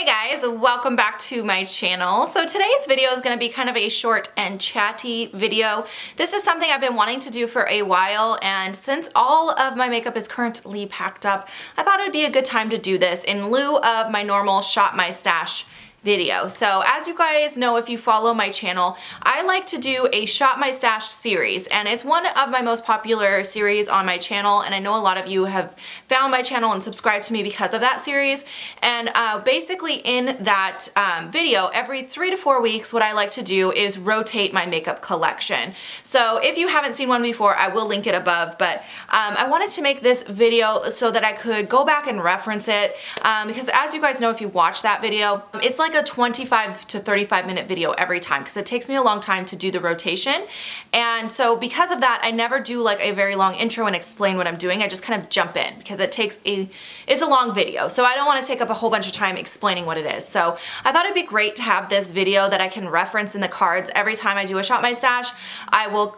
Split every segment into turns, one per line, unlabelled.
Hey guys, welcome back to my channel. So today's video is going to be kind of a short and chatty video. This is something I've been wanting to do for a while, and since all of my makeup is currently packed up, I thought it would be a good time to do this in lieu of my normal Shop My Stash video. So as you guys know, if you follow my channel, I like to do a Shop My Stash series, and it's one of my most popular series on my channel, and I know a lot of you have found my channel and subscribed to me because of that series. And basically in that video, every 3 to 4 weeks, what I like to do is rotate my makeup collection. So if you haven't seen one before, I will link it above, but I wanted to make this video so that I could go back and reference it, because as you guys know, if you watch that video, it's like a 25 to 35 minute video every time because it takes me a long time to do the rotation. And so because of that, I never do like a very long intro and explain what I'm doing. I just kind of jump in because it's a long video. So I don't want to take up a whole bunch of time explaining what it is. So I thought it'd be great to have this video that I can reference in the cards every time I do a Shop My Stash. I will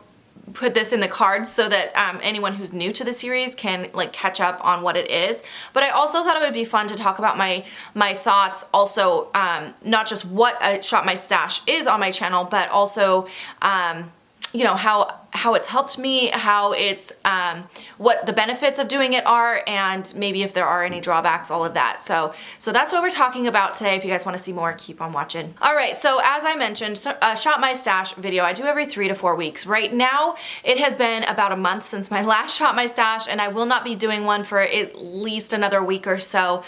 put this in the cards so that anyone who's new to the series can like catch up on what it is. But I also thought it would be fun to talk about my thoughts also, not just what a Shop My Stash is on my channel, but also you know, how it's helped me, how it's what the benefits of doing it are, and maybe if there are any drawbacks, all of that. So that's what we're talking about today. If you guys want to see more, keep on watching. All right, so as I mentioned, Shop My Stash video I do every 3 to 4 weeks. Right now, it has been about a month since my last Shop My Stash, and I will not be doing one for at least another week or so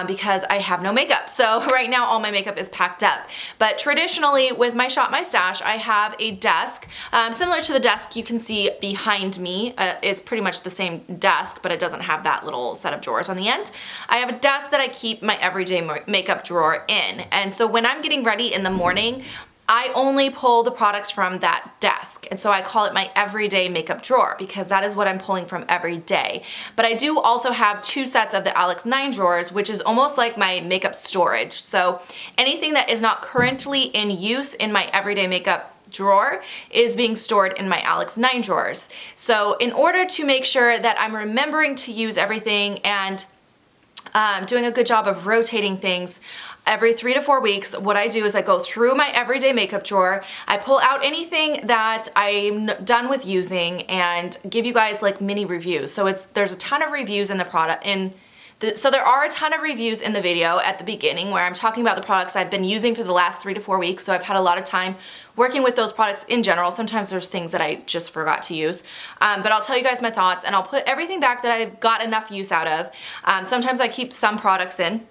because I have no makeup. So right now, all my makeup is packed up. But traditionally, with my Shop My Stash, I have a desk similar to the desk you can see behind me. It's pretty much the same desk, but it doesn't have that little set of drawers on the end. I have a desk that I keep my everyday makeup drawer in. And so when I'm getting ready in the morning, I only pull the products from that desk. And so I call it my everyday makeup drawer because that is what I'm pulling from every day. But I do also have 2 sets of the Alex 9 drawers, which is almost like my makeup storage. So anything that is not currently in use in my everyday makeup drawer is being stored in my Alex 9 drawers. So in order to make sure that I'm remembering to use everything and doing a good job of rotating things, every 3 to 4 weeks, what I do is I go through my everyday makeup drawer, I pull out anything that I'm done with using and give you guys like mini reviews. So there's a ton of reviews in the product, so there are a ton of reviews in the video at the beginning where I'm talking about the products I've been using for the last 3 to 4 weeks. So I've had a lot of time working with those products in general. Sometimes there's things that I just forgot to use. But I'll tell you guys my thoughts and I'll put everything back that I've got enough use out of. Sometimes I keep some products in.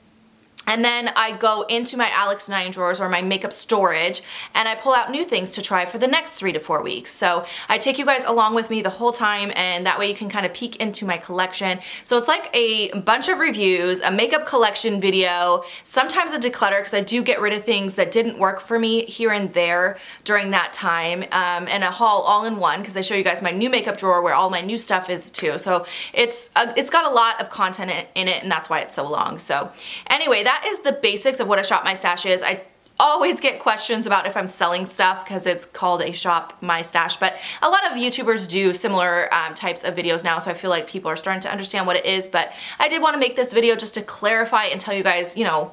And then I go into my Alex 9 drawers or my makeup storage and I pull out new things to try for the next 3 to 4 weeks. So I take you guys along with me the whole time, and that way you can kind of peek into my collection. So it's like a bunch of reviews, a makeup collection video, sometimes a declutter because I do get rid of things that didn't work for me here and there during that time, and a haul all in one because I show you guys my new makeup drawer where all my new stuff is too. So it's got a lot of content in it, and that's why it's so long. So anyway, that is the basics of what a Shop My Stash is. I always get questions about if I'm selling stuff because it's called a Shop My Stash, but a lot of YouTubers do similar types of videos now, so I feel like people are starting to understand what it is. But I did want to make this video just to clarify and tell you guys, you know,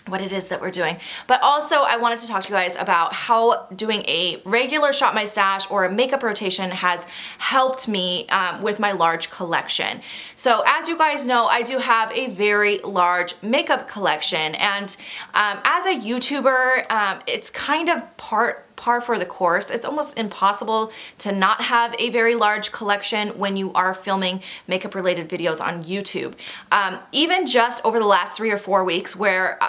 what it is that we're doing. But also I wanted to talk to you guys about how doing a regular Shop My Stash or a makeup rotation has helped me with my large collection. So as you guys know, I do have a very large makeup collection, and as a YouTuber, it's kind of par for the course. It's almost impossible to not have a very large collection when you are filming makeup related videos on YouTube. Even just over the last 3 or 4 weeks where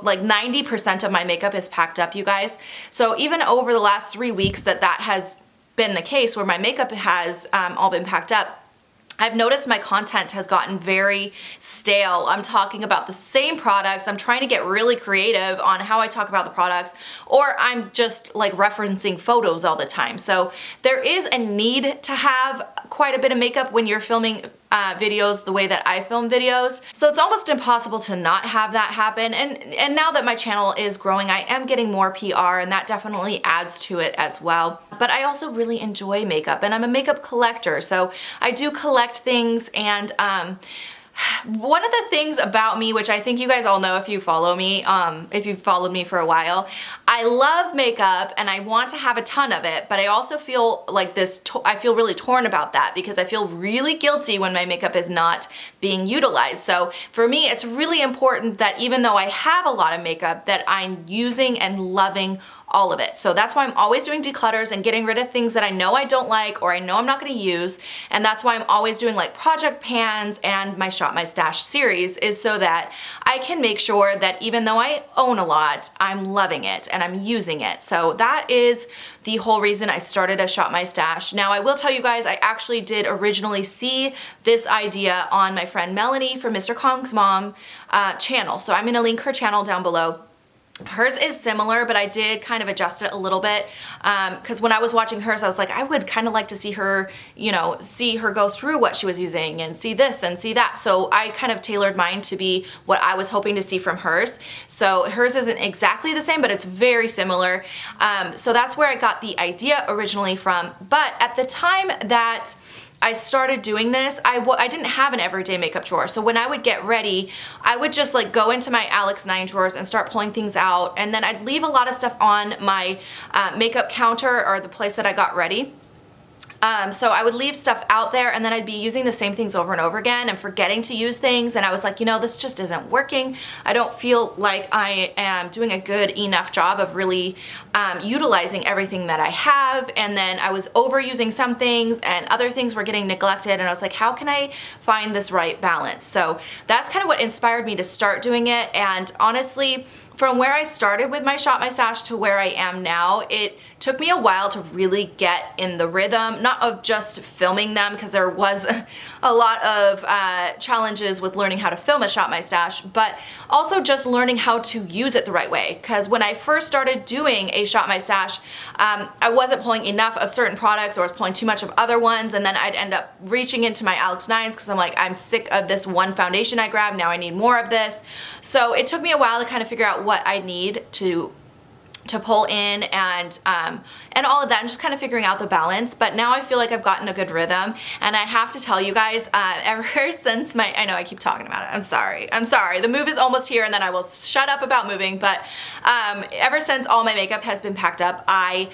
like 90% of my makeup is packed up, you guys. So even over the last 3 weeks that has been the case where my makeup has all been packed up, I've noticed my content has gotten very stale. I'm talking about the same products. I'm trying to get really creative on how I talk about the products, or I'm just like referencing photos all the time. So there is a need to have quite a bit of makeup when you're filming videos the way that I film videos. So it's almost impossible to not have that happen. And now that my channel is growing, I am getting more PR, and that definitely adds to it as well. But I also really enjoy makeup, and I'm a makeup collector. So I do collect things, and one of the things about me, which I think you guys all know if you follow me, if you've followed me for a while, I love makeup and I want to have a ton of it, but I also feel like I feel really torn about that because I feel really guilty when my makeup is not being utilized. So for me, it's really important that even though I have a lot of makeup, that I'm using and loving all of it. So that's why I'm always doing declutters and getting rid of things that I know I don't like or I know I'm not gonna use. And that's why I'm always doing like project pans and my Shop My Stash series, is so that I can make sure that even though I own a lot, I'm loving it and I'm using it. So that is the whole reason I started a Shop My Stash. Now I will tell you guys, I actually did originally see this idea on my friend Melanie from Mr. Kong's Mom channel. So I'm gonna link her channel down below. Hers is similar, but I did kind of adjust it a little bit because when I was watching hers, I was like, I would kind of like to see her, you know, see her go through what she was using and see this and see that. So I kind of tailored mine to be what I was hoping to see from hers. So hers isn't exactly the same, but it's very similar. So that's where I got the idea originally from. But at the time that I started doing this, I didn't have an everyday makeup drawer. So when I would get ready, I would just like go into my Alex 9 drawers and start pulling things out. And then I'd leave a lot of stuff on my makeup counter or the place that I got ready. So I would leave stuff out there and then I'd be using the same things over and over again and forgetting to use things, and I was like, you know, this just isn't working. I don't feel like I am doing a good enough job of really utilizing everything that I have, and then I was overusing some things and other things were getting neglected, and I was like, how can I find this right balance? So that's kind of what inspired me to start doing it. And honestly, from where I started with my Shop My Stash to where I am now, it took me a while to really get in the rhythm, not of just filming them, because there was a lot of challenges with learning how to film a Shop My Stash, but also just learning how to use it the right way. Because when I first started doing a Shop My Stash, I wasn't pulling enough of certain products, or I was pulling too much of other ones, and then I'd end up reaching into my Alex 9s because I'm like, I'm sick of this one foundation I grabbed, now I need more of this. So it took me a while to kind of figure out what I need to pull in and all of that, and just kind of figuring out the balance. But now I feel like I've gotten a good rhythm, and I have to tell you guys, ever since I know I keep talking about it, I'm sorry, the move is almost here and then I will shut up about moving, but ever since all my makeup has been packed up, I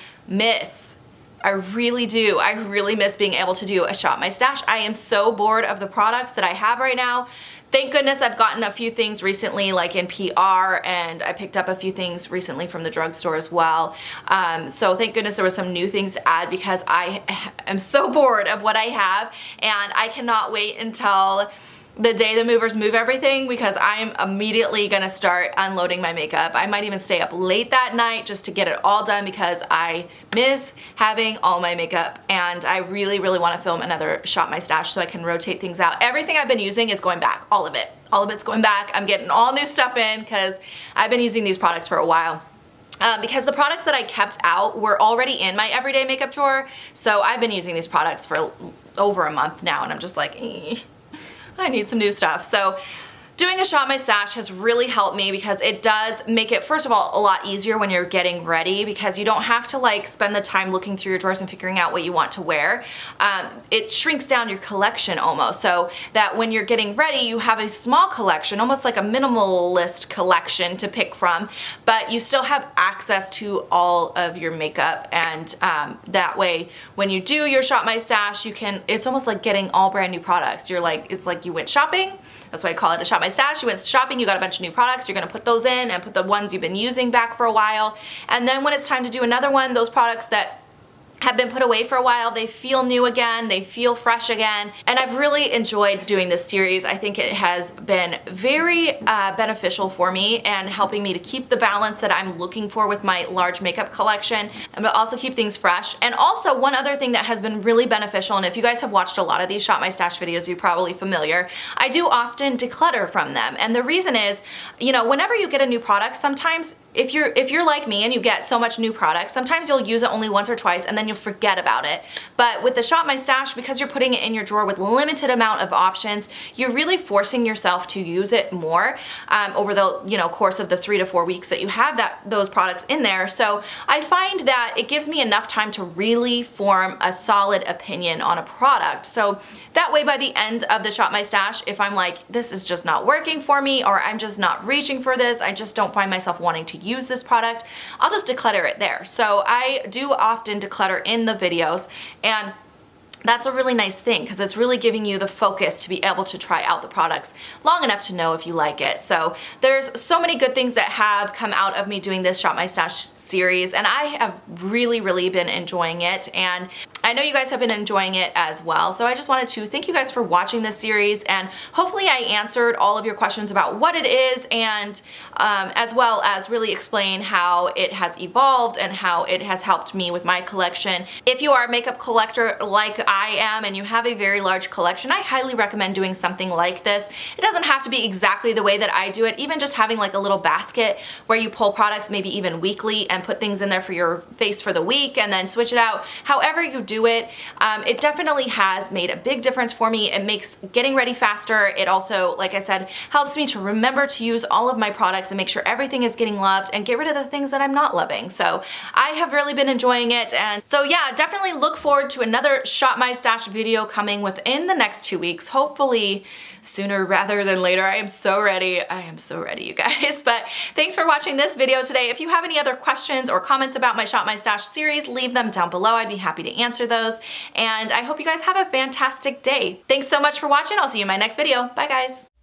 really do. I really miss being able to do a Shop My Stash. I am so bored of the products that I have right now. Thank goodness I've gotten a few things recently, like in PR, and I picked up a few things recently from the drugstore as well. So thank goodness there was some new things to add, because I am so bored of what I have, and I cannot wait until the day the movers move everything, because I'm immediately gonna start unloading my makeup. I might even stay up late that night just to get it all done, because I miss having all my makeup, and I really, really wanna film another Shop My Stash so I can rotate things out. Everything I've been using is going back, all of it. All of it's going back. I'm getting all new stuff in because I've been using these products for a while. Because the products that I kept out were already in my everyday makeup drawer, so I've been using these products for over a month now, and I'm just like, I need some new stuff. So doing a Shop My Stash has really helped me, because it does make it, first of all, a lot easier when you're getting ready, because you don't have to like spend the time looking through your drawers and figuring out what you want to wear. It shrinks down your collection almost, so that when you're getting ready, you have a small collection, almost like a minimalist collection to pick from, but you still have access to all of your makeup. And that way, when you do your Shop My Stash, it's almost like getting all brand new products. It's like you went shopping. That's why I call it a Shop My Stash. You went shopping, you got a bunch of new products, you're gonna put those in and put the ones you've been using back for a while. And then when it's time to do another one, those products that have been put away for a while, they feel new again, they feel fresh again. And I've really enjoyed doing this series. I think it has been very beneficial for me and helping me to keep the balance that I'm looking for with my large makeup collection, but also keep things fresh. And also, one other thing that has been really beneficial, and if you guys have watched a lot of these Shop My Stash videos, you're probably familiar, I do often declutter from them. And the reason is, you know, whenever you get a new product, sometimes if you're like me and you get so much new product, sometimes you'll use it only once or twice and then you'll you'll forget about it. But with the Shop My Stash, because you're putting it in your drawer with limited amount of options, you're really forcing yourself to use it more over the course of the 3 to 4 weeks that you have those products in there. So I find that it gives me enough time to really form a solid opinion on a product. So that way by the end of the Shop My Stash, if I'm like, this is just not working for me, or I'm just not reaching for this, I just don't find myself wanting to use this product, I'll just declutter it there. So I do often declutter in the videos, and that's a really nice thing because it's really giving you the focus to be able to try out the products long enough to know if you like it. So there's so many good things that have come out of me doing this Shop My Stash series, and I have really been enjoying it, and I know you guys have been enjoying it as well. So I just wanted to thank you guys for watching this series, and hopefully I answered all of your questions about what it is, and as well as really explain how it has evolved and how it has helped me with my collection. If you are a makeup collector like I am and you have a very large collection, I highly recommend doing something like this. It doesn't have to be exactly the way that I do it, even just having like a little basket where you pull products maybe even weekly and put things in there for your face for the week and then switch it out. However you do it, it definitely has made a big difference for me. It makes getting ready faster. It also, like I said, helps me to remember to use all of my products and make sure everything is getting loved and get rid of the things that I'm not loving. So I have really been enjoying it, and so yeah, definitely look forward to another Shop My Stash video coming within the next 2 weeks, hopefully sooner rather than later. I am so ready, you guys. But thanks for watching this video today. If you have any other questions or comments about my Shop My Stash series, leave them down below. I'd be happy to answer those. And I hope you guys have a fantastic day. Thanks so much for watching. I'll see you in my next video. Bye guys.